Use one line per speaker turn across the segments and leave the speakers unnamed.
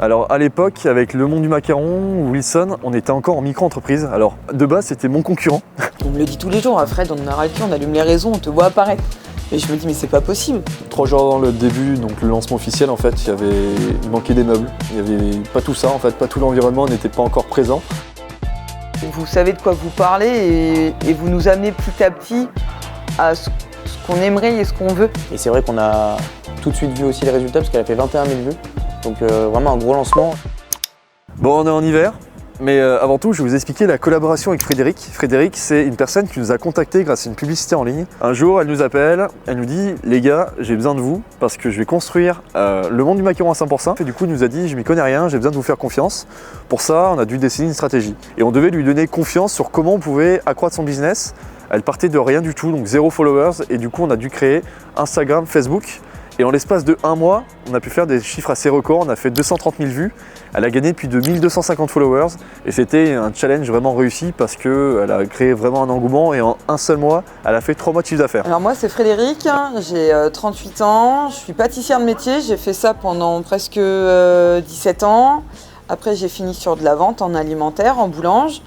Alors à l'époque, avec Le Monde du Macaron ou Wilson, on était encore en micro-entreprise. Alors de base, c'était mon concurrent.
On me le dit tous les jours, Fred, on en a ras le cul, on allume les réseaux, on te voit apparaître. Et je me dis mais c'est pas possible.
3 jours avant le début, donc le lancement officiel, en fait, il manquait des meubles. Il n'y avait pas tout ça, en fait, pas tout l'environnement n'était pas encore présent.
Vous savez de quoi vous parlez et vous nous amenez petit à petit à ce qu'on aimerait et ce qu'on veut.
Et c'est vrai qu'on a tout de suite vu aussi les résultats parce qu'elle a fait 21 000 vues. Donc vraiment un gros lancement.
Bon, on est en hiver, mais avant tout, je vais vous expliquer la collaboration avec Frédéric. Frédéric, c'est une personne qui nous a contactés grâce à une publicité en ligne. Un jour, elle nous appelle, elle nous dit « Les gars, j'ai besoin de vous parce que je vais construire le Monde du Macaron à 100%. » Et du coup, il nous a dit « Je m'y connais rien, j'ai besoin de vous faire confiance. » Pour ça, on a dû dessiner une stratégie. Et on devait lui donner confiance sur comment on pouvait accroître son business. Elle partait de rien du tout, donc 0 followers. Et du coup, on a dû créer Instagram, Facebook. Et en l'espace de 1 mois, on a pu faire des chiffres assez records. On a fait 230 000 vues. Elle a gagné plus de 1250 followers. Et c'était un challenge vraiment réussi parce qu'elle a créé vraiment un engouement. Et en un seul mois, elle a fait 3 mois de chiffre d'affaires.
Alors moi, c'est Frédéric, j'ai 38 ans. Je suis pâtissière de métier. J'ai fait ça pendant presque 17 ans. Après, j'ai fini sur de la vente en alimentaire, en boulange.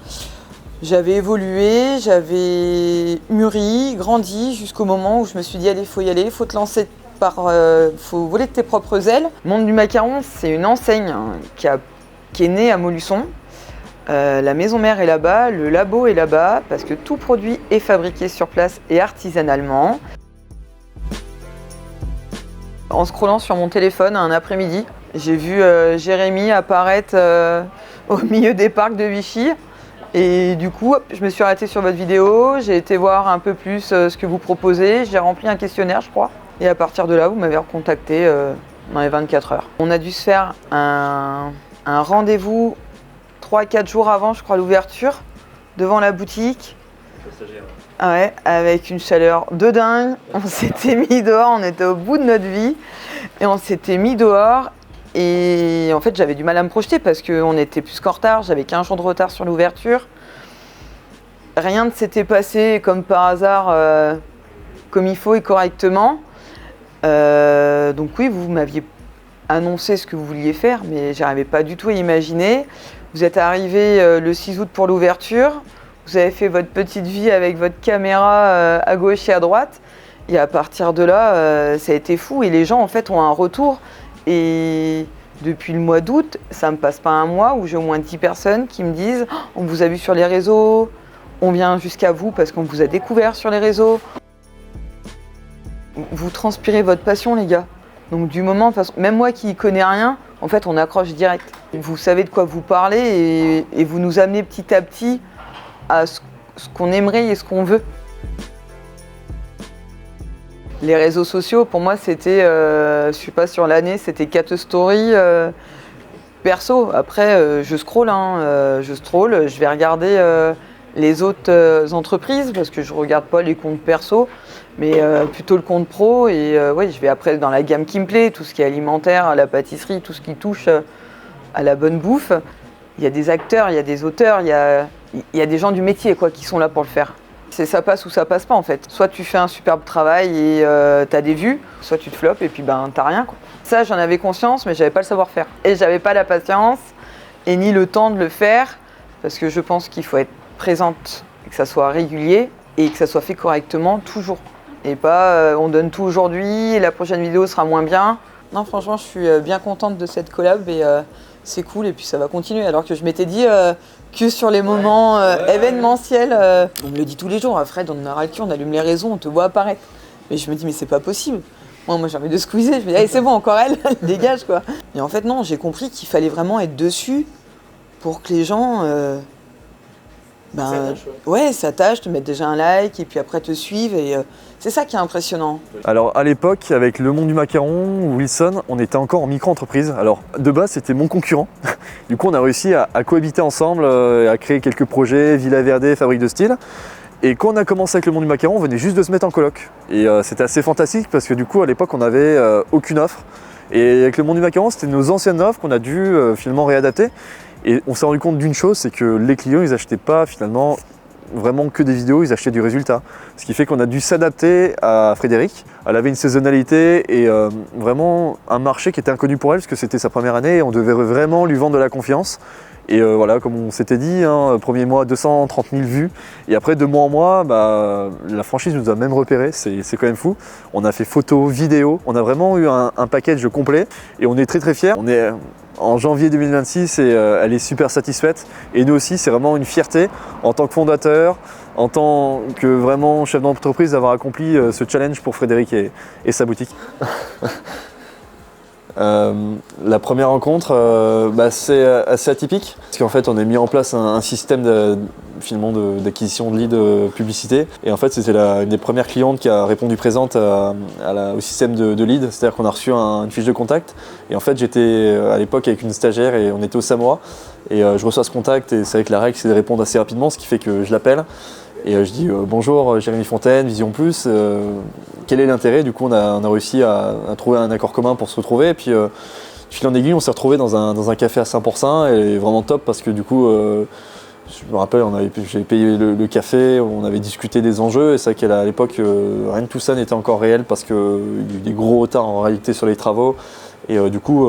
J'avais évolué, j'avais mûri, grandi jusqu'au moment où je me suis dit allez, il faut y aller, il faut te lancer. Faut voler de tes propres ailes. Monde du Macaron, c'est une enseigne qui est née à Montluçon. La maison mère est là-bas, le labo est là-bas, parce que tout produit est fabriqué sur place et artisanalement. En scrollant sur mon téléphone un après-midi, j'ai vu Jérémy apparaître au milieu des parcs de Vichy. Et du coup, je me suis arrêtée sur votre vidéo, j'ai été voir un peu plus ce que vous proposez, j'ai rempli un questionnaire, je crois. Et à partir de là, vous m'avez recontacté dans les 24 heures. On a dû se faire un rendez-vous 3-4 jours avant, je crois, l'ouverture, devant la boutique. Ouais, avec une chaleur de dingue. On s'était mis dehors, on était au bout de notre vie. Et on s'était mis dehors. Et en fait, j'avais du mal à me projeter parce qu'on était plus qu'en retard. J'avais 15 jours de retard sur l'ouverture. Rien ne s'était passé comme par hasard, comme il faut et correctement. Donc oui, vous m'aviez annoncé ce que vous vouliez faire, mais j'arrivais pas du tout à imaginer. Vous êtes arrivé le 6 août pour l'ouverture, vous avez fait votre petite vie avec votre caméra à gauche et à droite, et à partir de là, ça a été fou. Et les gens en fait ont un retour. Et depuis le mois d'août, ça me passe pas un mois où j'ai au moins 10 personnes qui me disent oh, on vous a vu sur les réseaux, on vient jusqu'à vous parce qu'on vous a découvert sur les réseaux. Vous transpirez votre passion, les gars. Donc du moment, même moi qui connais rien, en fait, on accroche direct. Vous savez de quoi vous parlez et vous nous amenez petit à petit à ce qu'on aimerait et ce qu'on veut. Les réseaux sociaux, pour moi, c'était, je sais pas, sur l'année, c'était 4 stories perso. Après, je scrolle, je vais regarder les autres entreprises parce que je regarde pas les comptes perso, mais plutôt le compte pro. Et ouais, je vais après dans la gamme qui me plaît, tout ce qui est alimentaire, à la pâtisserie, tout ce qui touche à la bonne bouffe. Il y a des acteurs, il y a des auteurs, il y a des gens du métier quoi, qui sont là pour le faire. C'est ça passe ou ça passe pas en fait. Soit tu fais un superbe travail et t'as des vues, soit tu te floppes et puis ben t'as rien quoi. Ça j'en avais conscience mais j'avais pas le savoir-faire. Et j'avais pas la patience et ni le temps de le faire parce que je pense qu'il faut être présente, que ça soit régulier et que ça soit fait correctement toujours. Et pas on donne tout aujourd'hui et la prochaine vidéo sera moins bien. Non franchement je suis bien contente de cette collab et c'est cool et puis ça va continuer alors que je m'étais dit que sur les moments événementiels. On me le dit tous les jours, Fred, on en a ras le cul, on allume les réseaux, on te voit apparaître. Mais je me dis mais c'est pas possible. Moi j'ai envie de squeezer, je me dis allez c'est bon encore elle dégage quoi. Et en fait non, j'ai compris qu'il fallait vraiment être dessus pour que les gens s'attachent, te mettent déjà un like et puis après te suivent et c'est ça qui est impressionnant. Alors
à l'époque, avec Le Monde du Macaron ou Wilson, on était encore en micro-entreprise. Alors de base, c'était mon concurrent. Du coup, on a réussi à cohabiter ensemble, à créer quelques projets, Villa Verde, Fabrique de Style. Et quand on a commencé avec Le Monde du Macaron, on venait juste de se mettre en coloc. Et c'était assez fantastique parce que du coup, à l'époque, on n'avait aucune offre. Et avec Le Monde du Macaron, c'était nos anciennes offres qu'on a dû finalement réadapter. Et on s'est rendu compte d'une chose, c'est que les clients, ils n'achetaient pas finalement vraiment que des vidéos, ils achetaient du résultat. Ce qui fait qu'on a dû s'adapter à Frédéric. Elle avait une saisonnalité et vraiment un marché qui était inconnu pour elle parce que c'était sa première année et on devait vraiment lui vendre de la confiance. Et voilà, comme on s'était dit, premier mois 230 000 vues et après 2 mois en mois, la franchise nous a même repéré, c'est quand même fou. On a fait photos, vidéos, on a vraiment eu un package complet et on est très fiers. On est en janvier 2026 et elle est super satisfaite et nous aussi c'est vraiment une fierté en tant que fondateur, en tant que vraiment chef d'entreprise d'avoir accompli ce challenge pour Frédéric et sa boutique. La première rencontre, c'est assez atypique parce qu'en fait on a mis en place un système d'acquisition de leads publicité et en fait c'était une des premières clientes qui a répondu présente au système de leads, c'est-à-dire qu'on a reçu une fiche de contact et en fait j'étais à l'époque avec une stagiaire et on était au Samoa et je reçois ce contact et c'est vrai que la règle c'est de répondre assez rapidement, ce qui fait que je l'appelle. Et je dis bonjour Jérémy Fontaine, Vision Plus, quel est l'intérêt? Du coup on a réussi à trouver un accord commun pour se retrouver et puis de fil en aiguille on s'est retrouvé dans un café à Saint-Pourçain et vraiment top parce que du coup je me rappelle j'ai payé le café, on avait discuté des enjeux et c'est vrai qu'à l'époque rien de tout ça n'était encore réel parce qu'il y a eu des gros retards en réalité sur les travaux. Et du coup,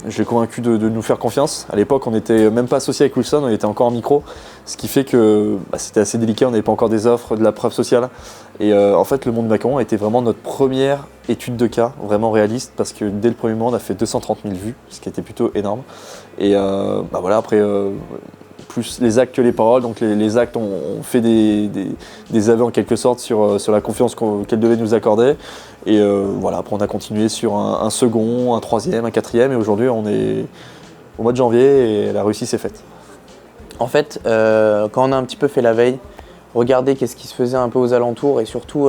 je l'ai convaincu de nous faire confiance. À l'époque, on n'était même pas associé avec Wilson, on était encore en micro, ce qui fait que c'était assez délicat, on n'avait pas encore des offres, de la preuve sociale. Et en fait, le monde du macaron a été vraiment notre première étude de cas, vraiment réaliste, parce que dès le premier mois, on a fait 230 000 vues, ce qui était plutôt énorme. Et voilà, après, plus les actes que les paroles, donc les actes ont fait des aveux en quelque sorte sur la confiance qu'elle devait nous accorder. Et voilà, après on a continué sur un second, un troisième, un quatrième, et aujourd'hui on est au mois de janvier et la réussite s'est faite.
En fait, quand on a un petit peu fait la veille, regarder qu'est-ce qui se faisait un peu aux alentours et surtout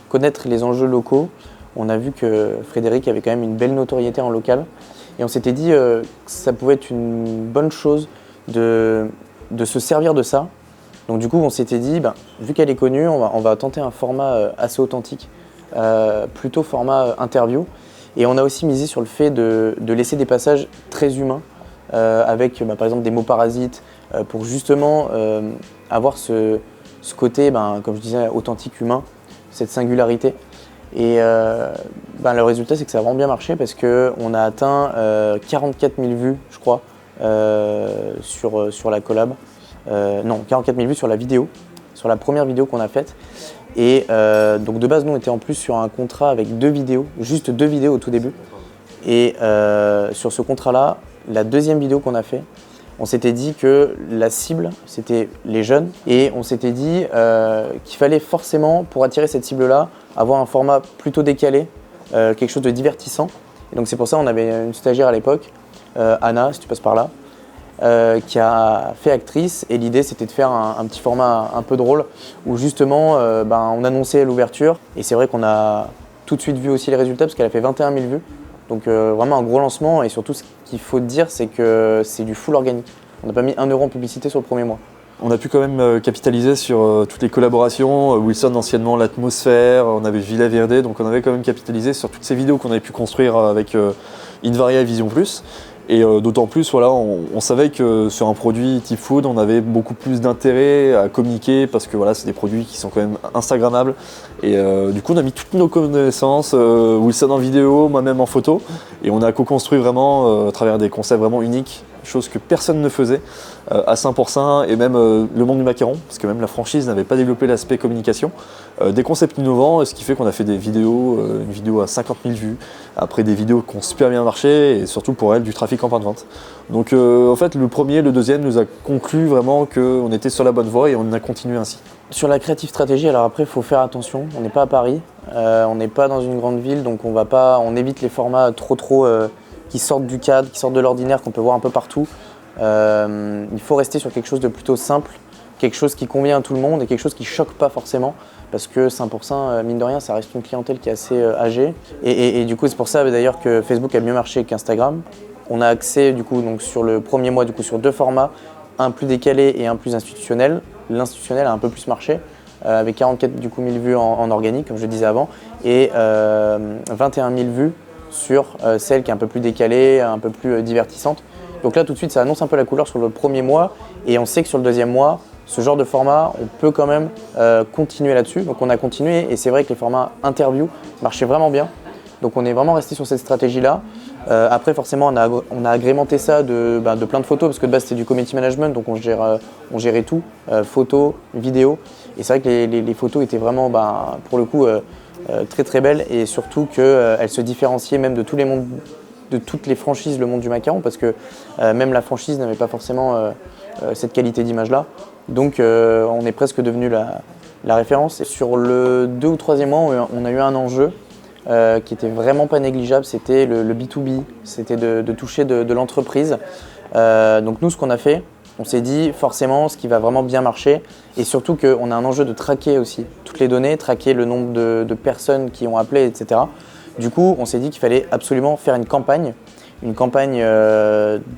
connaître les enjeux locaux, on a vu que Frédéric avait quand même une belle notoriété en local. Et on s'était dit que ça pouvait être une bonne chose de se servir de ça. Donc du coup, on s'était dit, vu qu'elle est connue, on va tenter un format assez authentique, plutôt format interview. Et on a aussi misé sur le fait de laisser des passages très humains, avec par exemple des mots parasites, pour justement avoir ce côté, comme je disais, authentique, humain, cette singularité. Et le résultat, c'est que ça a vraiment bien marché parce qu'on a atteint 44 000 vues, je crois, sur la collab. Non, 44 000 vues sur la vidéo, sur la première vidéo qu'on a faite. Et donc de base, nous, on était en plus sur un contrat avec 2 vidéos, juste 2 vidéos au tout début. Et sur ce contrat-là, la deuxième vidéo qu'on a fait, on s'était dit que la cible, c'était les jeunes. Et on s'était dit qu'il fallait forcément, pour attirer cette cible-là, avoir un format plutôt décalé, quelque chose de divertissant. Et donc c'est pour ça qu'on avait une stagiaire à l'époque, Anna, si tu passes par là, qui a fait actrice. Et l'idée, c'était de faire un petit format un peu drôle, où justement, on annonçait l'ouverture. Et c'est vrai qu'on a tout de suite vu aussi les résultats, parce qu'elle a fait 21 000 vues. Donc vraiment un gros lancement, et surtout ce qu'il faut dire, c'est que c'est du full organique. On n'a pas mis 1 euro en publicité sur le premier mois.
On a pu quand même capitaliser sur toutes les collaborations, Wilson anciennement, l'atmosphère, on avait Villa Verde, donc on avait quand même capitalisé sur toutes ces vidéos qu'on avait pu construire avec Invaria et Vision Plus. Et d'autant plus, voilà, on savait que sur un produit type food, on avait beaucoup plus d'intérêt à communiquer parce que voilà, c'est des produits qui sont quand même instagrammables. Et du coup, on a mis toutes nos connaissances, Wilson en vidéo, moi-même en photo, et on a co-construit vraiment à travers des concepts vraiment uniques, chose que personne ne faisait à Saint-Pourçain et même le monde du macaron, parce que même la franchise n'avait pas développé l'aspect communication. Des concepts innovants, ce qui fait qu'on a fait des vidéos, une vidéo à 50 000 vues, après des vidéos qui ont super bien marché et surtout pour elle du trafic en point de vente. Donc en fait le premier, le deuxième nous a conclu vraiment qu'on était sur la bonne voie et on a continué ainsi.
Sur la creative stratégie, alors après il faut faire attention, on n'est pas à Paris, on n'est pas dans une grande ville, donc on évite les formats trop qui sortent du cadre, qui sortent de l'ordinaire, qu'on peut voir un peu partout. Il faut rester sur quelque chose de plutôt simple, quelque chose qui convient à tout le monde et quelque chose qui ne choque pas forcément. Parce que 100%, mine de rien, ça reste une clientèle qui est assez âgée. Et du coup, c'est pour ça d'ailleurs que Facebook a mieux marché qu'Instagram. On a accès du coup, donc, sur le premier mois sur 2 formats, un plus décalé et un plus institutionnel. L'institutionnel a un peu plus marché, avec 44 000 vues en organique, comme je le disais avant, et 21 000 vues sur celle qui est un peu plus décalée, un peu plus divertissante. Donc là, tout de suite, ça annonce un peu la couleur sur le premier mois, et on sait que sur le deuxième mois, ce genre de format, on peut quand même continuer là-dessus. Donc on a continué et c'est vrai que les formats interview marchaient vraiment bien. Donc on est vraiment resté sur cette stratégie-là. Après forcément on a agrémenté ça de plein de photos parce que de base c'était du community management, donc on gérait tout, photos, vidéos. Et c'est vrai que les photos étaient vraiment pour le coup très très belles et surtout qu'elles se différenciaient même de toutes les franchises Le Monde du Macaron parce que même la franchise n'avait pas forcément cette qualité d'image-là. Donc on est presque devenu la référence. Et sur le 2 ou 3e mois, on a eu un enjeu qui était vraiment pas négligeable, c'était le B2B, c'était de toucher de l'entreprise. Donc nous, ce qu'on a fait, on s'est dit forcément ce qui va vraiment bien marcher et surtout qu'on a un enjeu de traquer aussi toutes les données, traquer le nombre de personnes qui ont appelé, etc. Du coup, on s'est dit qu'il fallait absolument faire une campagne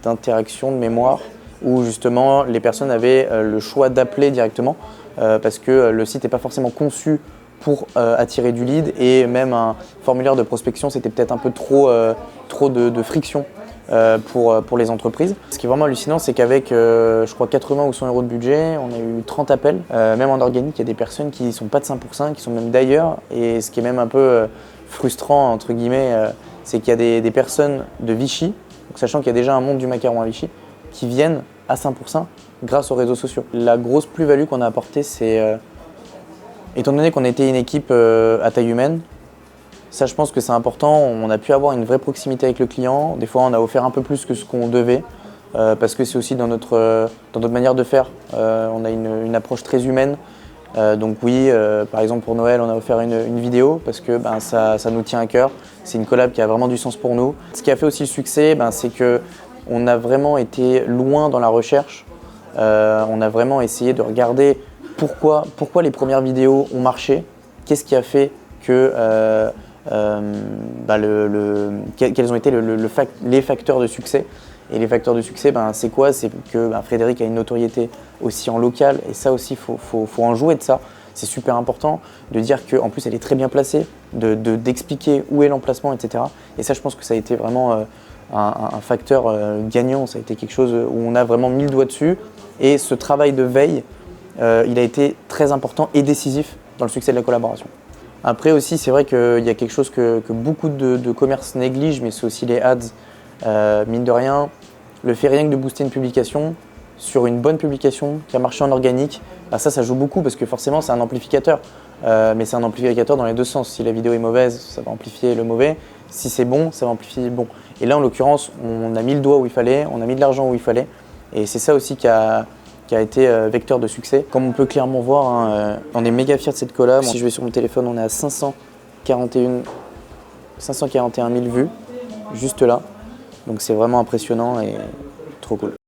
d'interaction, de mémoire, où justement les personnes avaient le choix d'appeler directement parce que le site n'est pas forcément conçu pour attirer du lead et même un formulaire de prospection, c'était peut-être un peu trop de friction pour les entreprises. Ce qui est vraiment hallucinant, c'est qu'avec je crois 80 ou 100 euros de budget, on a eu 30 appels. Même en organique, il y a des personnes qui ne sont pas de 5%, qui sont même d'ailleurs. Et ce qui est même un peu frustrant, entre guillemets, c'est qu'il y a des personnes de Vichy, donc sachant qu'il y a déjà un monde du macaron à Vichy, qui viennent à 5% grâce aux réseaux sociaux. La grosse plus-value qu'on a apportée, c'est étant donné qu'on était une équipe à taille humaine, ça je pense que c'est important, on a pu avoir une vraie proximité avec le client. Des fois on a offert un peu plus que ce qu'on devait parce que c'est aussi dans notre manière de faire. On a une approche très humaine. Donc oui, par exemple pour Noël on a offert une vidéo parce que ça nous tient à cœur. C'est une collab qui a vraiment du sens pour nous. Ce qui a fait aussi le succès, c'est qu'on a vraiment été loin dans la recherche. On a vraiment essayé de regarder pourquoi les premières vidéos ont marché, qu'est-ce qui a fait que, quels ont été les facteurs de succès. Et les facteurs de succès, c'est quoi? C'est que Frédéric a une notoriété aussi en local et ça aussi, faut en jouer de ça. C'est super important de dire qu'en plus elle est très bien placée, d'expliquer où est l'emplacement, etc. Et ça, je pense que ça a été vraiment un facteur gagnant, ça a été quelque chose où on a vraiment mis le doigt dessus. Et ce travail de veille, il a été très important et décisif dans le succès de la collaboration. Après aussi, c'est vrai qu'il y a quelque chose que beaucoup de commerces négligent, mais c'est aussi les ads. Mine de rien, le fait rien que de booster une publication, sur une bonne publication qui a marché en organique, ça joue beaucoup parce que forcément c'est un amplificateur. Mais c'est un amplificateur dans les deux sens. Si la vidéo est mauvaise, ça va amplifier le mauvais. Si c'est bon, ça va amplifier le bon. Et là, en l'occurrence, on a mis le doigt où il fallait, on a mis de l'argent où il fallait. Et c'est ça aussi qui a été vecteur de succès. Comme on peut clairement voir, on est méga fiers de cette collab. Si je vais sur mon téléphone, on est à 541 000 vues, juste là. Donc c'est vraiment impressionnant et trop cool.